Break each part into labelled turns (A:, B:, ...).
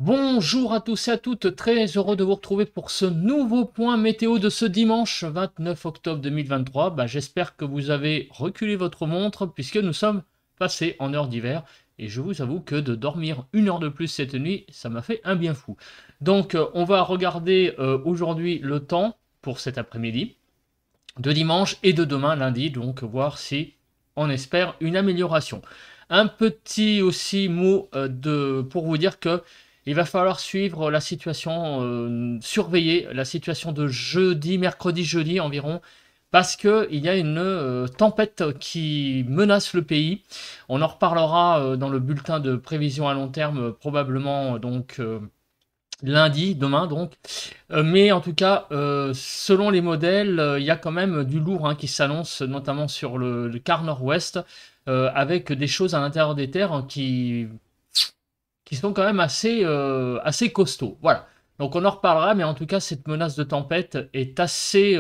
A: Bonjour à tous et à toutes, très heureux de vous retrouver pour ce nouveau point météo de ce dimanche 29 octobre 2023. J'espère que vous avez reculé votre montre puisque nous sommes passés en heure d'hiver et je vous avoue que de dormir une heure de plus cette nuit, ça m'a fait un bien fou. Donc on va regarder aujourd'hui le temps pour cet après-midi de dimanche et de demain lundi, donc voir si on espère une amélioration. Un petit aussi mot pour vous dire que il va falloir suivre la situation, surveiller la situation de jeudi, mercredi, jeudi environ, parce qu'il y a une tempête qui menace le pays. On en reparlera dans le bulletin de prévision à long terme, probablement lundi, demain donc. Mais en tout cas, selon les modèles, il y a quand même du lourd qui s'annonce, notamment sur le quart nord-ouest, avec des choses à l'intérieur des terres qui sont quand même assez costauds. Voilà. Donc on en reparlera, mais en tout cas, cette menace de tempête est assez,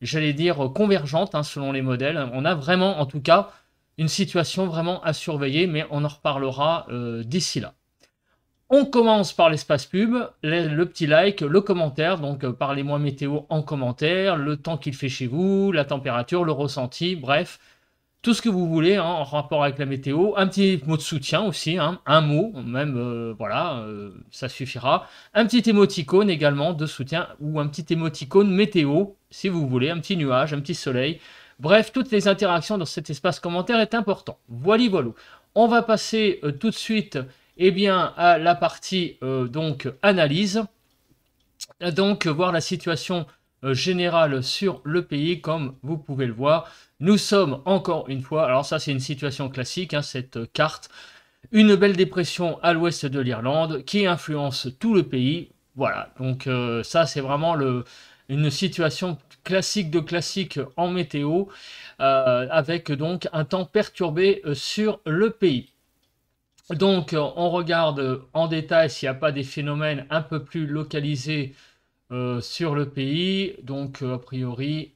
A: j'allais dire, convergente selon les modèles. On a vraiment, en tout cas, une situation vraiment à surveiller, mais on en reparlera d'ici là. On commence par l'espace pub, le petit like, le commentaire, donc parlez-moi météo en commentaire, le temps qu'il fait chez vous, la température, le ressenti, bref, tout ce que vous voulez en rapport avec la météo, un petit mot de soutien aussi, un mot, même, voilà, ça suffira. Un petit émoticône également de soutien ou un petit émoticône météo, si vous voulez, un petit nuage, un petit soleil. Bref, toutes les interactions dans cet espace commentaire est important. Voilà, voilà. On va passer tout de suite à la partie donc analyse. Donc voir la situation générale sur le pays, comme vous pouvez le voir. Nous sommes encore une fois, alors ça c'est une situation classique, cette carte, une belle dépression à l'ouest de l'Irlande qui influence tout le pays. Voilà, donc ça c'est vraiment une situation classique de classique en météo, avec donc un temps perturbé sur le pays. Donc on regarde en détail s'il n'y a pas des phénomènes un peu plus localisés sur le pays. Donc a priori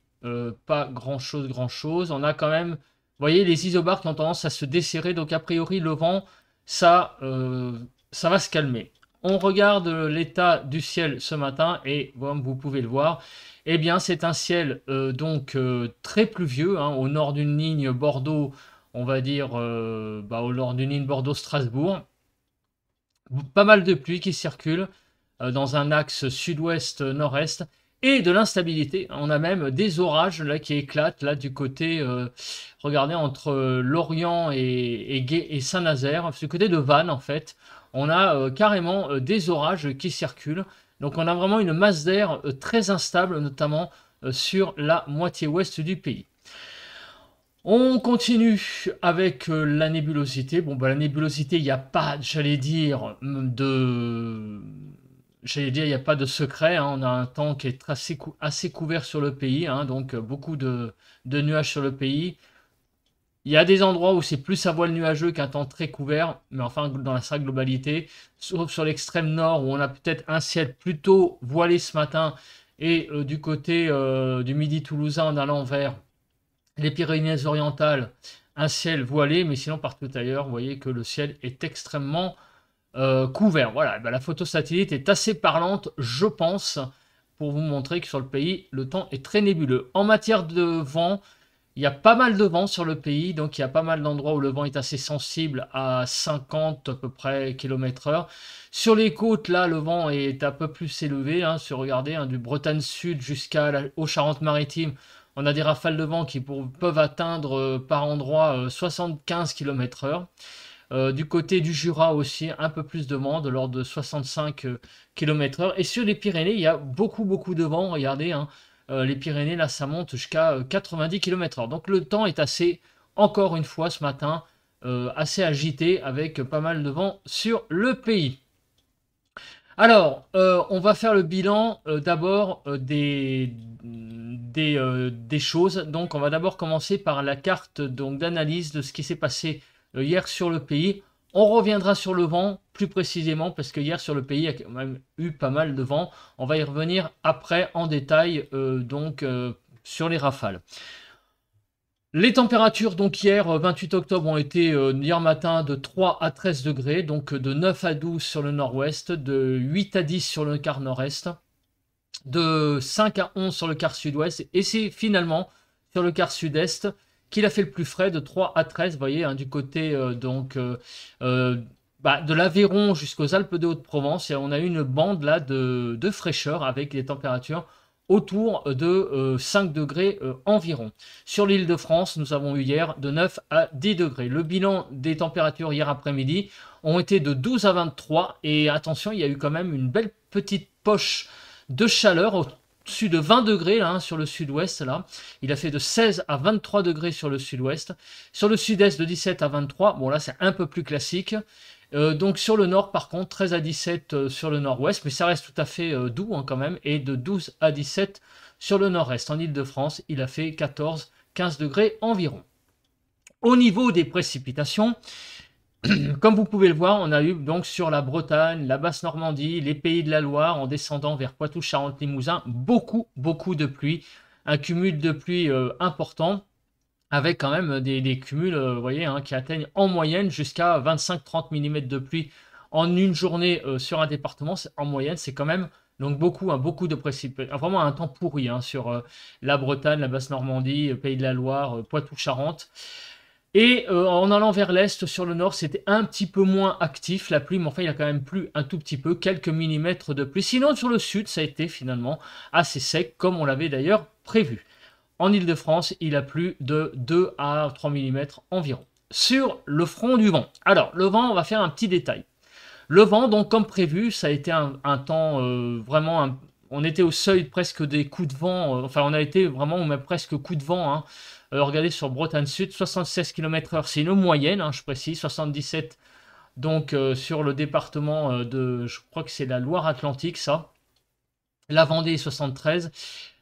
A: pas grand chose. On a quand même, vous voyez, les isobars qui ont tendance à se desserrer. Donc a priori le vent, ça va se calmer. On regarde l'état du ciel ce matin et comme vous pouvez le voir, eh bien c'est un ciel très pluvieux au nord d'une ligne Bordeaux, on va dire au nord d'une ligne Bordeaux-Strasbourg. Pas mal de pluie qui circule dans un axe sud-ouest-nord-est et de l'instabilité. On a même des orages là qui éclatent là du côté, regardez, entre Lorient et Saint-Nazaire, du côté de Vannes en fait. On a carrément des orages qui circulent. Donc on a vraiment une masse d'air très instable, notamment sur la moitié ouest du pays. On continue avec la nébulosité. Bon, la nébulosité, il n'y a pas, il n'y a pas de secret. On a un temps qui est assez couvert sur le pays, donc beaucoup de nuages sur le pays. Il y a des endroits où c'est plus à voile nuageux qu'un temps très couvert, mais enfin, dans sa globalité, sauf sur l'extrême nord où on a peut-être un ciel plutôt voilé ce matin, et du côté du midi toulousain en allant vers les Pyrénées-Orientales, un ciel voilé, mais sinon partout ailleurs, vous voyez que le ciel est extrêmement couvert. Voilà, la photo satellite est assez parlante, je pense, pour vous montrer que sur le pays, le temps est très nébuleux. En matière de vent, il y a pas mal de vent sur le pays, donc il y a pas mal d'endroits où le vent est assez sensible à 50 à peu près km/h. Sur les côtes, là, le vent est un peu plus élevé. Regardez, du Bretagne Sud jusqu'aux Charentes-Maritimes, on a des rafales de vent qui peuvent atteindre par endroits 75 km/h. Du côté du Jura aussi, un peu plus de vent, de l'ordre de 65 km/h. Et sur les Pyrénées, il y a beaucoup de vent. Regardez, les Pyrénées, là, ça monte jusqu'à 90 km/h. Donc le temps est assez, encore une fois ce matin, assez agité avec pas mal de vent sur le pays. Alors, on va faire le bilan d'abord des choses. Donc, on va d'abord commencer par la carte d'analyse de ce qui s'est passé hier sur le pays. On reviendra sur le vent plus précisément parce que hier sur le pays, il y a quand même eu pas mal de vent. On va y revenir après en détail sur les rafales. Les températures, donc hier, 28 octobre, ont été hier matin de 3 à 13 degrés, donc de 9 à 12 sur le nord-ouest, de 8 à 10 sur le quart nord-est, de 5 à 11 sur le quart sud-ouest, et c'est finalement sur le quart sud-est qu'il a fait le plus frais, de 3 à 13, vous voyez, hein, du côté de l'Aveyron jusqu'aux Alpes de Haute-Provence, et on a eu une bande là de fraîcheur avec des températures autour de 5 degrés environ. Sur l'île de France, nous avons eu hier de 9 à 10 degrés. Le bilan des températures hier après-midi ont été de 12 à 23, et attention, il y a eu quand même une belle petite poche de chaleur au-dessus de 20 degrés là, hein, sur le sud-ouest. Là, il a fait de 16 à 23 degrés sur le sud-ouest. Sur le sud-est, de 17 à 23. Bon, là, c'est un peu plus classique. Donc sur le nord, par contre, 13 à 17 sur le nord-ouest, mais ça reste tout à fait doux hein, quand même, et de 12 à 17 sur le nord-est. En Île-de-France, il a fait 14-15 degrés environ. Au niveau des précipitations, comme vous pouvez le voir, on a eu donc sur la Bretagne, la Basse-Normandie, les Pays de la Loire, en descendant vers Poitou, Charentes, Limousin, beaucoup de pluie, un cumul de pluie important, avec quand même des cumuls, vous voyez, hein, qui atteignent en moyenne jusqu'à 25-30 mm de pluie en une journée sur un département. En moyenne, c'est quand même donc beaucoup, hein, beaucoup de précipitations, vraiment un temps pourri hein, sur la Bretagne, la Basse-Normandie, Pays de la Loire, Poitou-Charentes. Et en allant vers l'est, sur le nord, c'était un petit peu moins actif la pluie, mais enfin il y a quand même plu un tout petit peu, quelques millimètres de pluie. Sinon sur le sud, ça a été finalement assez sec, comme on l'avait d'ailleurs prévu. En Île-de-France, il a plu de 2 à 3 mm environ. Sur le front du vent. Alors, le vent, on va faire un petit détail. Le vent, donc comme prévu, ça a été un temps vraiment... on était au seuil presque des coups de vent, enfin on a été vraiment même presque coup de vent. Hein. Regardez sur Bretagne Sud, 76 km/h, c'est une moyenne, hein, je précise, 77 donc sur le département de, je crois que c'est la Loire-Atlantique, ça. La Vendée 73.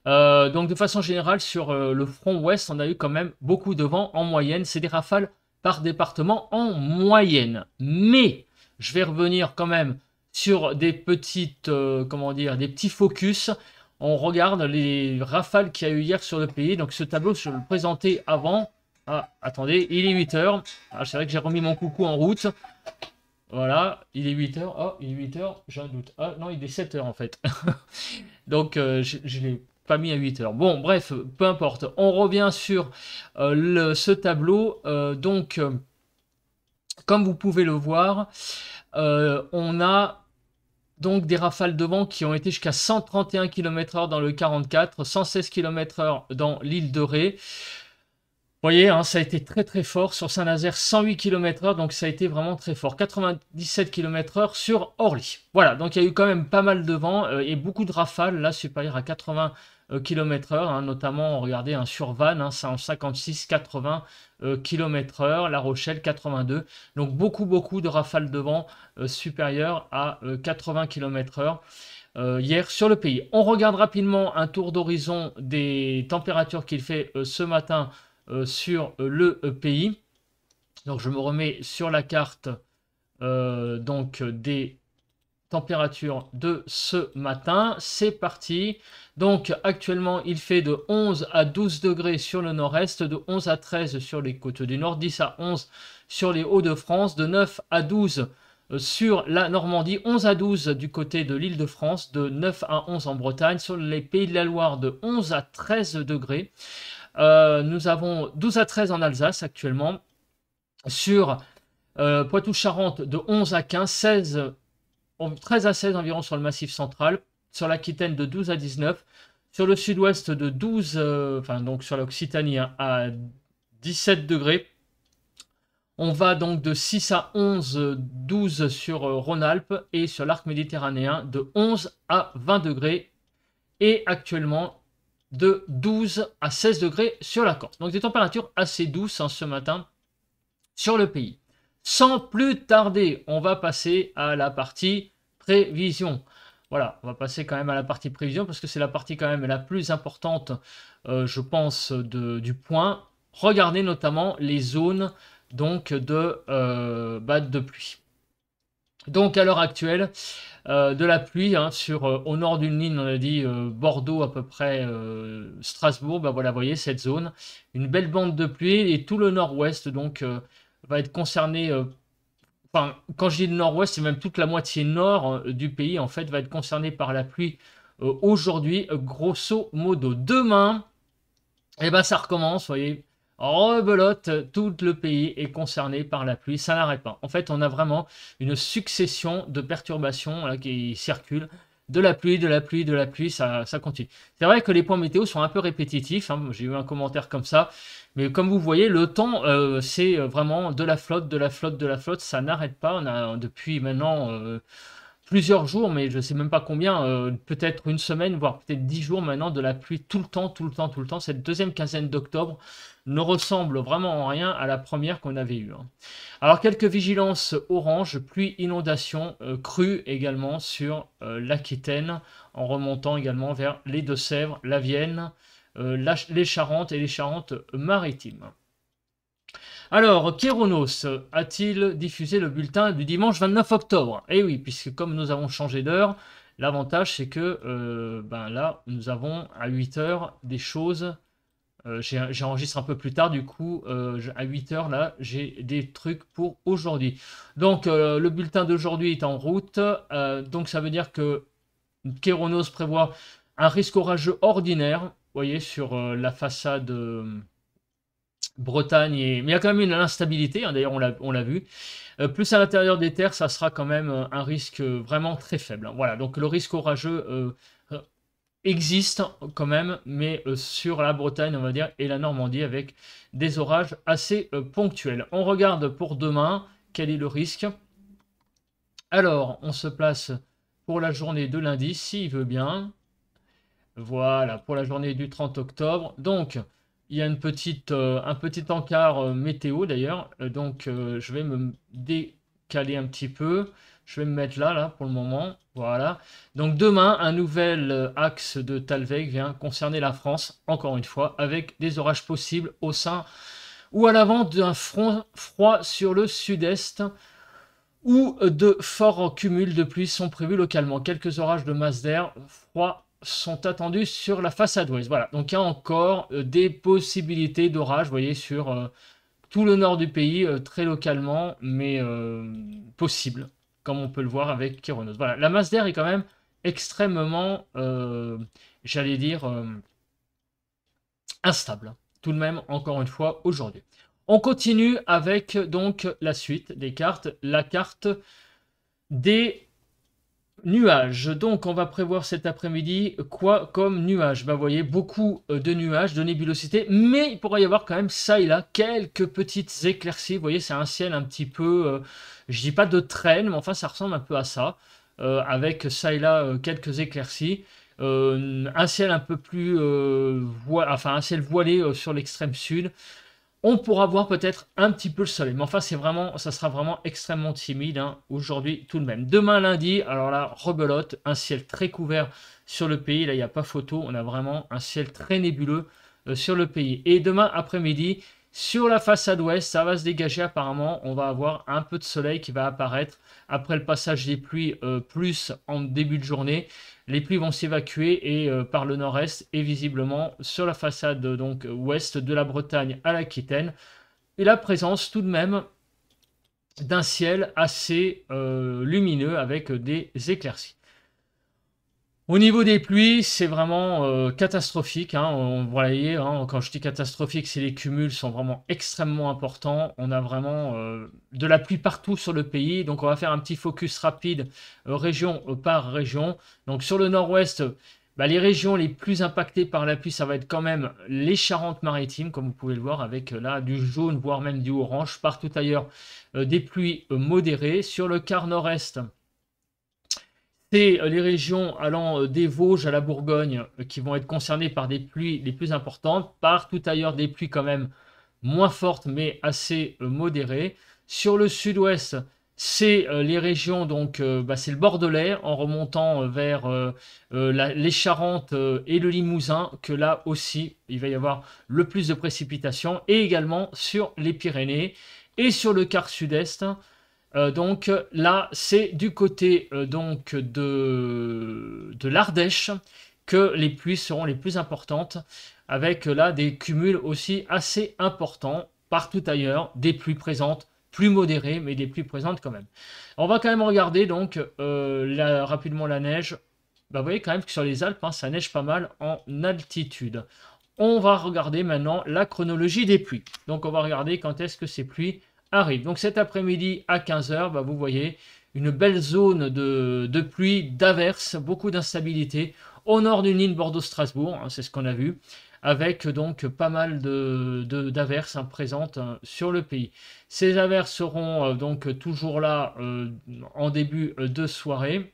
A: Donc de façon générale, sur le front ouest, on a eu quand même beaucoup de vent en moyenne. C'est des rafales par département en moyenne. Mais je vais revenir quand même sur des petites, comment dire, des petits focus. On regarde les rafales qu'il y a eu hier sur le pays. Donc ce tableau, je le présentais avant. Ah, attendez, il est 8h. Ah, c'est vrai que j'ai remis mon coucou en route. Voilà, il est 8h. Oh, il est 8h, j'ai un doute. Ah non, il est 7h en fait. Donc je l'ai pas mis à 8h. Bon, bref, peu importe. On revient sur ce tableau. Comme vous pouvez le voir, on a donc des rafales de vent qui ont été jusqu'à 131 km/h dans le 44, 116 km/h dans l'île de Ré. Vous voyez, hein, ça a été très fort sur Saint-Nazaire, 108 km/h, donc ça a été vraiment très fort. 97 km/h sur Orly. Voilà, donc il y a eu quand même pas mal de vent et beaucoup de rafales, là supérieures à 80 km/h, hein, notamment, regardez, hein, sur Vannes, hein, 56, 80 km/h, La Rochelle, 82. Donc beaucoup de rafales de vent supérieures à 80 km/h. Hier sur le pays. On regarde rapidement un tour d'horizon des températures qu'il fait ce matin sur le pays. Donc je me remets sur la carte donc des températures de ce matin. C'est parti. Donc actuellement il fait de 11 à 12 degrés sur le nord-est, de 11 à 13 sur les côtes du nord, 10 à 11 sur les Hauts-de-France, de 9 à 12 sur la Normandie, 11 à 12 du côté de l'Île-de-France, de 9 à 11 en Bretagne, sur les Pays de la Loire de 11 à 13 degrés. Nous avons 12 à 13 en Alsace actuellement. Sur Poitou-Charentes de 11 à 15, 13 à 16 environ sur le Massif central. Sur l'Aquitaine de 12 à 19. Sur le sud-ouest de 12, enfin donc sur l'Occitanie à 17 degrés. On va donc de 6 à 11, 12 sur Rhône-Alpes et sur l'arc méditerranéen de 11 à 20 degrés. Et actuellement de 12 à 16 degrés sur la Corse. Donc des températures assez douces hein, ce matin sur le pays. Sans plus tarder, on va passer à la partie prévision. Voilà, on va passer quand même à la partie prévision parce que c'est la partie quand même la plus importante, je pense, du point. Regardez notamment les zones donc de pluie. Donc à l'heure actuelle, de la pluie hein, au nord d'une ligne, on a dit Bordeaux à peu près, Strasbourg, bah voilà, vous voyez cette zone, une belle bande de pluie et tout le nord-ouest donc va être concerné. Enfin, quand je dis le nord-ouest, c'est même toute la moitié nord du pays en fait va être concerné par la pluie aujourd'hui, grosso modo. Demain, et ben ça recommence, vous voyez. Rebelote, tout le pays est concerné par la pluie, ça n'arrête pas. En fait, on a vraiment une succession de perturbations là, qui circulent. De la pluie, de la pluie, de la pluie, ça continue. C'est vrai que les points météo sont un peu répétitifs, hein. J'ai eu un commentaire comme ça. Mais comme vous voyez, le temps, c'est vraiment de la flotte, de la flotte, de la flotte, ça n'arrête pas. On a depuis maintenant plusieurs jours, mais je ne sais même pas combien, peut-être une semaine, voire peut-être 10 jours maintenant, de la pluie tout le temps, tout le temps, tout le temps. Cette deuxième quinzaine d'octobre ne ressemble vraiment en rien à la première qu'on avait eue. Hein. Alors, quelques vigilances orange, pluie, inondation, crue également sur l'Aquitaine, en remontant également vers les Deux-Sèvres, la Vienne, les Charentes et les Charentes-Maritimes. Alors, Kéronos a-t-il diffusé le bulletin du dimanche 29 octobre? Eh oui, puisque comme nous avons changé d'heure, l'avantage c'est que ben là, nous avons à 8 heures des choses. J'enregistre un peu plus tard, du coup, à 8 heures là, j'ai des trucs pour aujourd'hui. Donc, le bulletin d'aujourd'hui est en route. Donc, ça veut dire que Kéronos prévoit un risque orageux ordinaire, vous voyez, sur la façade. Bretagne, mais il y a quand même une instabilité, hein, d'ailleurs on l'a vu. Plus à l'intérieur des terres, ça sera quand même un risque vraiment très faible. Hein. Voilà, donc le risque orageux existe quand même, mais sur la Bretagne, on va dire, et la Normandie, avec des orages assez ponctuels. On regarde pour demain, quel est le risque. Alors, on se place pour la journée de lundi, s'il veut bien. Voilà, pour la journée du 30 octobre. Donc, il y a un petit encart météo d'ailleurs, donc je vais me décaler un petit peu, je vais me mettre là pour le moment, voilà. Donc demain, un nouvel axe de Talweg vient concerner la France, encore une fois, avec des orages possibles au sein ou à l'avant d'un front froid sur le sud-est, où de forts cumuls de pluie sont prévus localement. Quelques orages de masse d'air froid sont attendus sur la façade ouest. Voilà, donc il y a encore des possibilités d'orage, vous voyez, sur tout le nord du pays, très localement, mais possible, comme on peut le voir avec Kéronos. Voilà, la masse d'air est quand même extrêmement, j'allais dire, instable, tout de même, encore une fois, aujourd'hui. On continue avec donc la suite des cartes, la carte des nuages. Donc, on va prévoir cet après-midi quoi comme nuages? Bah, vous voyez, beaucoup de nuages, de nébulosité, mais il pourrait y avoir quand même ça et là quelques petites éclaircies. Vous voyez, c'est un ciel un petit peu, je dis pas de traîne, mais enfin, ça ressemble un peu à ça, avec ça et là quelques éclaircies. Un ciel un peu plus, enfin, un ciel voilé sur l'extrême sud. On pourra voir peut-être un petit peu le soleil, mais enfin ça sera vraiment extrêmement timide hein, aujourd'hui tout de même. Demain lundi, alors là, rebelote, un ciel très couvert sur le pays, là il n'y a pas photo, on a vraiment un ciel très nébuleux sur le pays. Et demain après-midi, sur la façade ouest, ça va se dégager apparemment, on va avoir un peu de soleil qui va apparaître après le passage des pluies plus en début de journée. Les pluies vont s'évacuer et par le nord-est et visiblement sur la façade donc ouest de la Bretagne à l'Aquitaine. Et la présence tout de même d'un ciel assez lumineux avec des éclaircies. Au niveau des pluies, c'est vraiment catastrophique. Hein. Vous voyez, hein, quand je dis catastrophique, c'est les cumuls sont vraiment extrêmement importants. On a vraiment de la pluie partout sur le pays. Donc, on va faire un petit focus rapide région par région. Donc, sur le nord-ouest, bah, les régions les plus impactées par la pluie, ça va être quand même les Charentes-Maritimes, comme vous pouvez le voir, avec là du jaune, voire même du orange. Partout ailleurs, des pluies modérées. Sur le quart nord-est, c'est les régions allant des Vosges à la Bourgogne qui vont être concernées par des pluies les plus importantes. Partout ailleurs, des pluies quand même moins fortes, mais assez modérées. Sur le sud-ouest, c'est les régions, donc c'est le Bordelais, en remontant vers les Charentes et le Limousin, que là aussi, il va y avoir le plus de précipitations. Et également sur les Pyrénées et sur le quart sud-est. Donc là, c'est du côté donc de l'Ardèche que les pluies seront les plus importantes, avec là des cumuls aussi assez importants. Partout ailleurs, des pluies présentes, plus modérées, mais des pluies présentes quand même. On va quand même regarder donc rapidement la neige. Bah, vous voyez quand même que sur les Alpes, hein, ça neige pas mal en altitude. On va regarder maintenant la chronologie des pluies. Donc on va regarder quand est-ce que ces pluies arrivent. Donc cet après-midi à 15 h, bah, vous voyez une belle zone de pluie, d'averses, beaucoup d'instabilité au nord d'une ligne Bordeaux-Strasbourg, hein, c'est ce qu'on a vu, avec donc pas mal d'averses présentes sur le pays. Ces averses seront donc toujours là en début de soirée.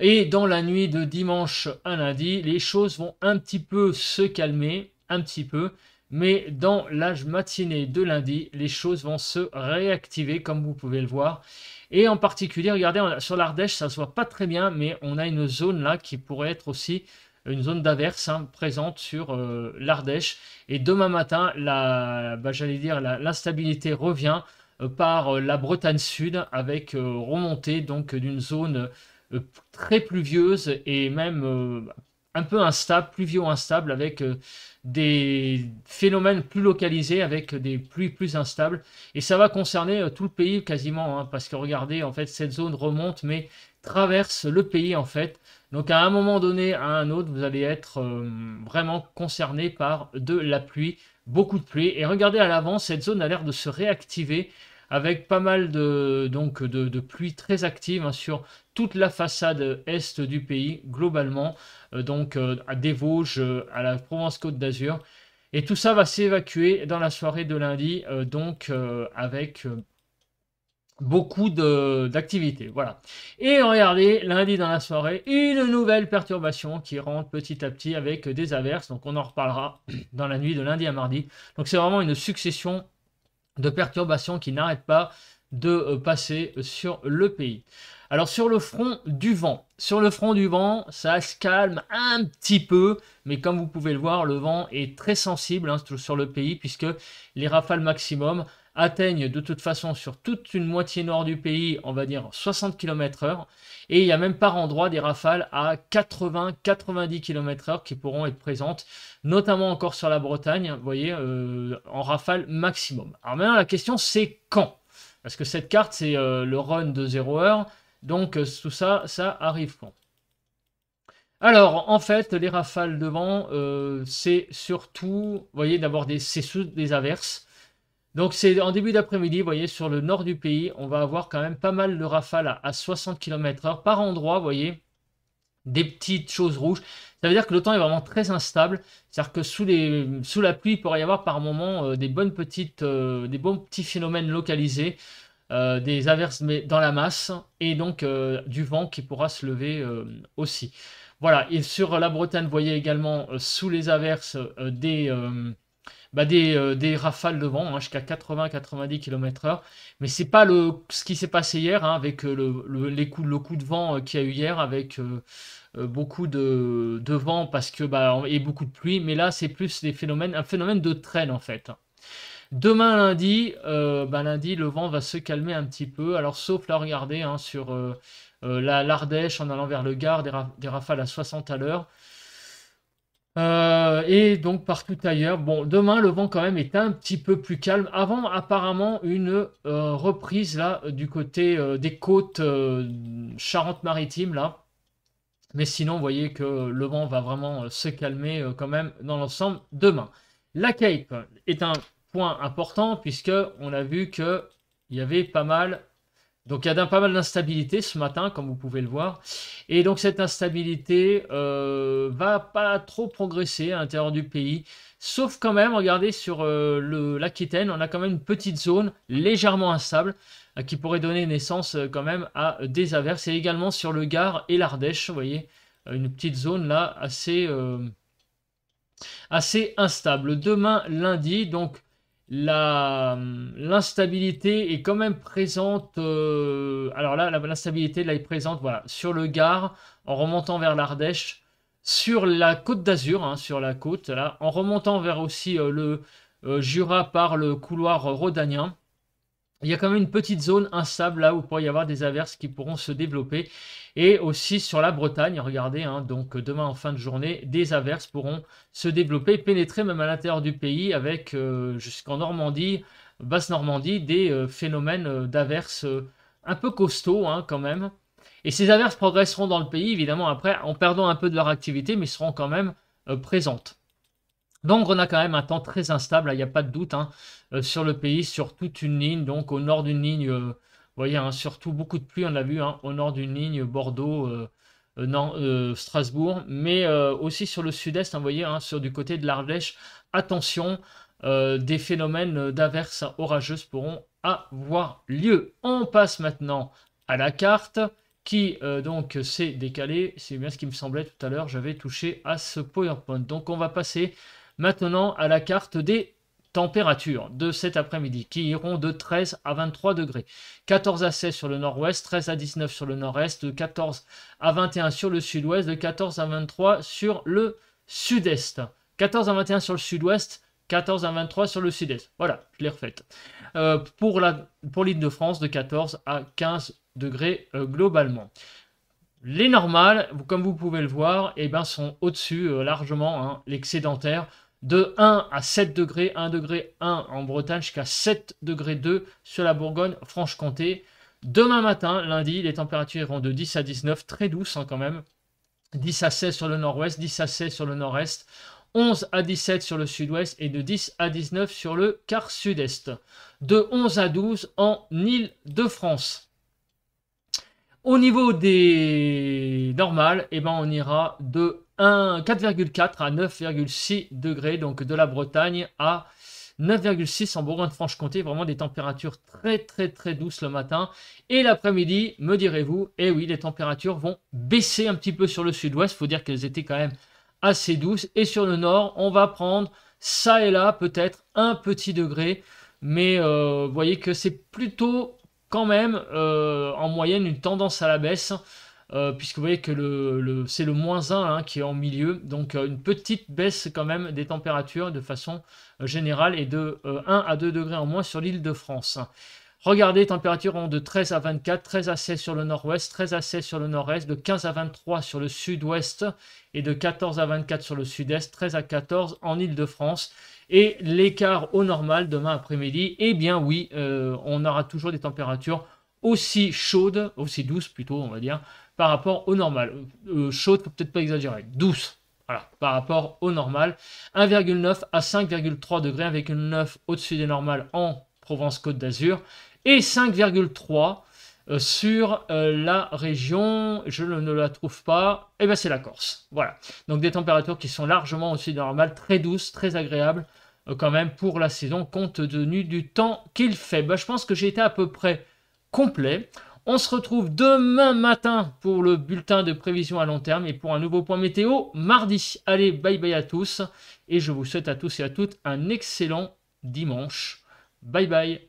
A: Et dans la nuit de dimanche à lundi, les choses vont un petit peu se calmer, un petit peu, mais dans la matinée de lundi, les choses vont se réactiver, comme vous pouvez le voir. Et en particulier, regardez, sur l'Ardèche, ça ne se voit pas très bien, mais on a une zone là qui pourrait être aussi une zone d'averse présente sur l'Ardèche. Et demain matin, j'allais dire, l'instabilité revient par la Bretagne Sud, avec remontée donc d'une zone très pluvieuse et même un peu instable, pluvio-instable, avec des phénomènes plus localisés, avec des pluies plus instables. Et ça va concerner tout le pays quasiment, hein, parce que regardez, en fait, cette zone remonte, mais traverse le pays, en fait. Donc à un moment donné, à un autre, vous allez être vraiment concerné par de la pluie, beaucoup de pluie. Et regardez à l'avant, cette zone a l'air de se réactiver avec pas mal de pluie très active, hein, sur toute la façade est du pays, globalement, des Vosges à la Provence-Côte d'Azur. Et tout ça va s'évacuer dans la soirée de lundi, avec beaucoup d'activités. Voilà. Et regardez, lundi dans la soirée, une nouvelle perturbation qui rentre petit à petit avec des averses. Donc on en reparlera dans la nuit de lundi à mardi. Donc c'est vraiment une succession de perturbations qui n'arrêtent pas de passer sur le pays. Alors sur le front du vent, ça se calme un petit peu, mais comme vous pouvez le voir, le vent est très sensible, hein, sur le pays, puisque les rafales maximum atteignent de toute façon sur toute une moitié nord du pays, on va dire 60 km/h, et il y a même par endroits des rafales à 80-90 km/h qui pourront être présentes, notamment encore sur la Bretagne, vous voyez, en rafale maximum. Alors maintenant la question c'est quand? Parce que cette carte c'est le run de 0 heure, donc tout ça, ça arrive quand? Alors, en fait, les rafales de vent, c'est surtout, vous voyez, d'abord c'est sous des averses. Donc c'est en début d'après-midi, vous voyez, sur le nord du pays, on va avoir quand même pas mal de rafales à 60 km/h par endroit, vous voyez, des petites choses rouges. Ça veut dire que le temps est vraiment très instable. C'est-à-dire que sous la pluie, il pourrait y avoir par moments des bons petits phénomènes localisés, des averses mais dans la masse, et donc du vent qui pourra se lever aussi. Voilà, et sur la Bretagne, vous voyez également sous les averses des rafales de vent, hein, jusqu'à 80-90 km/h. Mais c'est pas ce qui s'est passé hier, hein, avec le coup de vent qu'il y a eu hier, avec beaucoup de vent parce que et beaucoup de pluie. Mais là, c'est plus un phénomène de traîne en fait. Demain lundi, le vent va se calmer un petit peu. Alors sauf là, regardez, hein, sur l'Ardèche en allant vers le Gard, des rafales à 60 à l'heure. Et donc partout ailleurs. Bon, demain, le vent quand même est un petit peu plus calme. Avant, apparemment, une reprise là du côté des côtes Charente-Maritime là. Mais sinon, vous voyez que le vent va vraiment se calmer quand même dans l'ensemble demain. La Cape est un point important puisque on a vu que il y avait pas mal. Donc il y a pas mal d'instabilité ce matin, comme vous pouvez le voir. Et donc cette instabilité va pas trop progresser à l'intérieur du pays. Sauf quand même, regardez sur l'Aquitaine, on a quand même une petite zone légèrement instable qui pourrait donner naissance quand même à des averses. Et également sur le Gard et l'Ardèche, vous voyez, une petite zone là assez instable. Demain lundi, donc l'instabilité est quand même présente. Alors là, l'instabilité là est présente, voilà, sur le Gard, en remontant vers l'Ardèche, sur la côte d'Azur, hein, sur la côte, là, en remontant vers aussi le Jura par le couloir rhodanien. Il y a quand même une petite zone instable là où il pourrait y avoir des averses qui pourront se développer. Et aussi sur la Bretagne, regardez, hein, donc demain en fin de journée, des averses pourront se développer, pénétrer même à l'intérieur du pays avec jusqu'en Normandie, basse Normandie, des phénomènes d'averses un peu costauds hein, quand même. Et ces averses progresseront dans le pays, évidemment, après, en perdant un peu de leur activité, mais seront quand même présentes. Donc on a quand même un temps très instable, il n'y a pas de doute, hein, sur le pays, sur toute une ligne. Donc au nord d'une ligne, vous voyez, hein, surtout beaucoup de pluie, on l'a vu, hein, au nord d'une ligne, Bordeaux, Strasbourg, mais aussi sur le sud-est, hein, vous voyez, hein, sur du côté de l'Ardèche. Attention, des phénomènes d'averses orageuses pourront avoir lieu. On passe maintenant à la carte qui donc s'est décalée. C'est bien ce qui me semblait tout à l'heure, j'avais touché à ce PowerPoint. Donc on va passer maintenant à la carte des températures de cet après-midi qui iront de 13 à 23 degrés. 14 à 16 sur le nord-ouest, 13 à 19 sur le nord-est, de 14 à 21 sur le sud-ouest, de 14 à 23 sur le sud-est. 14 à 21 sur le sud-ouest, 14 à 23 sur le sud-est. Voilà, je l'ai refaite. Pour l'Île-de-France, de 14 à 15 degrés globalement. Les normales, comme vous pouvez le voir, eh ben, sont au-dessus largement, hein, l'excédentaire, de 1 à 7 degrés, 1 degré 1 en Bretagne jusqu'à 7 degrés 2 sur la Bourgogne-Franche-Comté. Demain matin, lundi, les températures iront de 10 à 19, très douces hein, quand même. 10 à 16 sur le nord-ouest, 10 à 16 sur le nord-est, 11 à 17 sur le sud-ouest et de 10 à 19 sur le quart sud-est. De 11 à 12 en Île-de-France. Au niveau des normales, eh ben on ira de 4,4 à 9,6 degrés, donc de la Bretagne à 9,6 en Bourgogne-Franche-Comté, vraiment des températures très douces le matin. Et l'après-midi, me direz-vous, eh oui, les températures vont baisser un petit peu sur le sud-ouest, il faut dire qu'elles étaient quand même assez douces. Et sur le nord, on va prendre ça et là peut-être un petit degré, mais vous voyez que c'est plutôt quand même en moyenne une tendance à la baisse, puisque vous voyez que c'est le moins 1 hein, qui est en milieu, donc une petite baisse quand même des températures de façon générale et de 1 à 2 degrés en moins sur l'île de France. Regardez, les températures ont de 13 à 24, 13 à 16 sur le nord-ouest, 13 à 16 sur le nord-est, de 15 à 23 sur le sud-ouest et de 14 à 24 sur le sud-est, 13 à 14 en Île-de-France. Et l'écart au normal demain après-midi, eh bien oui, on aura toujours des températures aussi chaudes, aussi douces plutôt, on va dire, par rapport au normal. Chaude, faut peut-être pas exagérer, douce. Voilà, par rapport au normal. 1,9 à 5,3 degrés, 1,9 au-dessus des normales en Provence-Côte d'Azur et 5,3 sur la région, je ne la trouve pas, et bien c'est la Corse. Voilà, donc des températures qui sont largement aussi normales, très douces, très agréables quand même pour la saison compte tenu du temps qu'il fait. Ben, je pense que j'ai été à peu près complet. On se retrouve demain matin pour le bulletin de prévision à long terme et pour un nouveau point météo mardi. Allez, bye bye à tous et je vous souhaite à tous et à toutes un excellent dimanche. Bye bye.